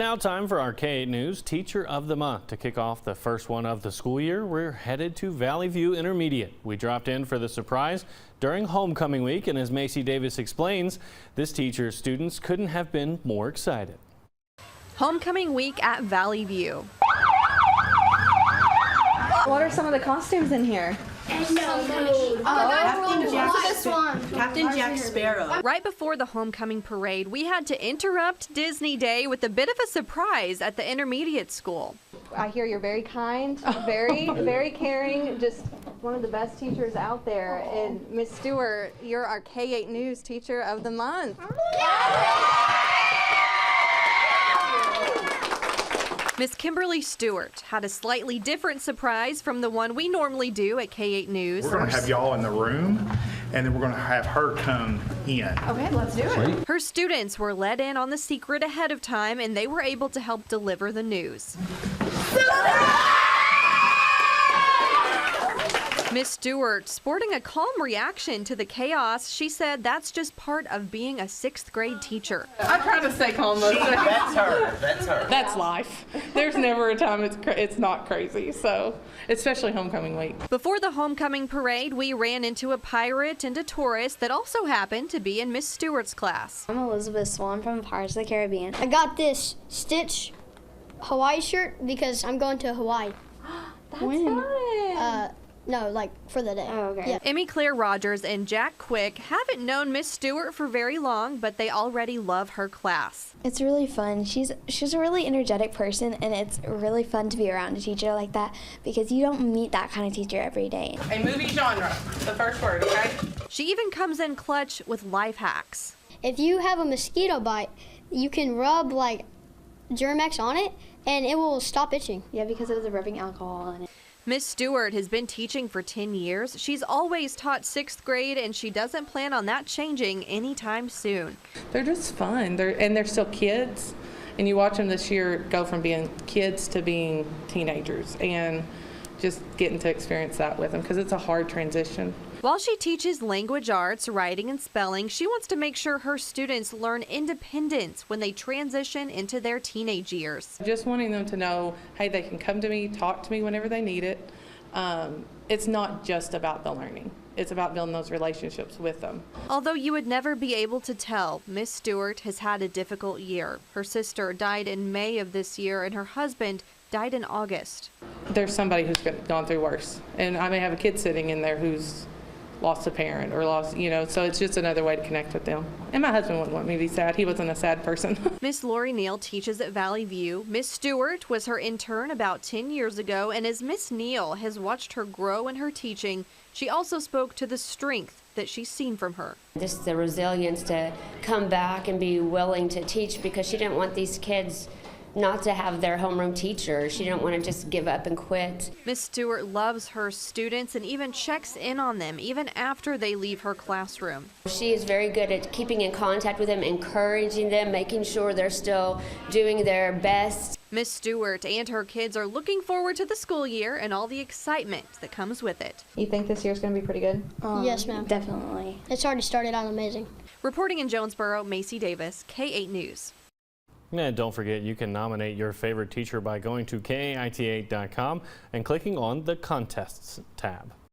Now time for our K-8 News Teacher of the Month. To kick off the first one of the school year, we're headed to Valley View Intermediate. We dropped in for the surprise during homecoming week, and as Macy Davis explains, this teacher's students couldn't have been more excited. Homecoming week at Valley View. What are some of the costumes in here? Captain Jack Sparrow. Right before the homecoming parade, we had to interrupt Disney Day with a bit of a surprise at the intermediate school. I hear you're very kind, very caring, just one of the best teachers out there. And Miss Stewart, you're our K-8 News Teacher of the Month. Miss Kimberly Stewart had a slightly different surprise from the one we normally do at K-8 News. We're going to have y'all in the room, and then we're going to have her come in. Okay, let's do it. Her students were let in on the secret ahead of time, and they were able to help deliver the news. Miss Stewart, sporting a calm reaction to the chaos, she said that's just part of being a 6th grade teacher. I try to stay calm most of the time. That's her. That's her. That's life. There's never a time it's not crazy, so especially homecoming week. Before the homecoming parade, we ran into a pirate and a tourist that also happened to be in Miss Stewart's class. I'm Elizabeth Swan from Pirates of the Caribbean. I got this Stitch Hawaii shirt because I'm going to Hawaii. That's fun. No, like for the day. Oh, okay. Yeah. Emmy Claire Rogers and Jack Quick haven't known Miss Stewart for very long, but they already love her class. It's really fun. She's a really energetic person, and it's really fun to be around a teacher like that because you don't meet that kind of teacher every day. A movie genre, the first word, okay? She even comes in clutch with life hacks. If you have a mosquito bite, you can rub like Germ-X on it, and it will stop itching. Yeah, because of the rubbing alcohol in it. Miss Stewart has been teaching for 10 years. She's always taught 6th grade, and she doesn't plan on that changing anytime soon. They're just fun. They're still kids, and you watch them this year go from being kids to being teenagers, and just getting to experience that with them because it's a hard transition. While she teaches language arts, writing, and spelling, she wants to make sure her students learn independence when they transition into their teenage years. Just wanting them to know, hey, they can come to me, talk to me whenever they need it. It's not just about the learning. It's about building those relationships with them. Although you would never be able to tell, Miss Stewart has had a difficult year. Her sister died in May of this year, and her husband died in August. There's somebody who's gone through worse, and I may have a kid sitting in there who's lost a parent or lost, so it's just another way to connect with them. And my husband wouldn't want me to be sad. He wasn't a sad person. Miss Lori Neal teaches at Valley View. Miss Stewart was her intern about 10 years ago, and as Miss Neal has watched her grow in her teaching, she also spoke to the strength that she's seen from her. Just the resilience to come back and be willing to teach, because she didn't want these kids not to have their homeroom teacher. She didn't want to just give up and quit. Miss Stewart loves her students and even checks in on them even after they leave her classroom. She is very good at keeping in contact with them, encouraging them, making sure they're still doing their best. Miss Stewart and her kids are looking forward to the school year and all the excitement that comes with it. You think this year's going to be pretty good? Yes, ma'am. Definitely. It's already started out amazing. Reporting in Jonesboro, Macy Davis, K-8 News. And don't forget, you can nominate your favorite teacher by going to KAIT8.com and clicking on the Contests tab.